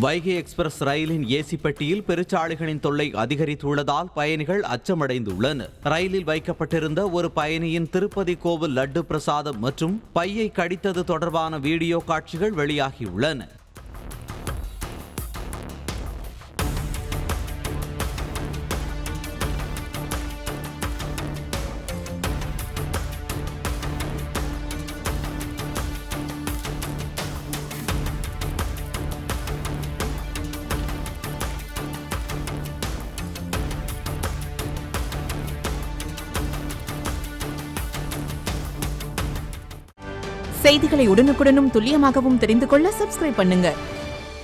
Vaigai express ரயிலின் AC பெட்டியில் பெருச்சாளிகளின் தொல்லை அதிகரித்துள்ளதால் பயணிகள் அச்சமடைந்துள்ளனர். ரயிலில் வைக்கப்பட்டிருந்த ஒரு பயணியின் திருப்பதி கோவில் லட்டு பிரசாதம் மற்றும் பையை கடித்தது தொடர்பான வீடியோ காட்சிகள் வெளியாகியுள்ளன. செய்திகளை உடனுக்குடனும் துல்லியமாகவும் தெரிந்து கொள்ள சப்ஸ்கிரைப் பண்ணுங்க.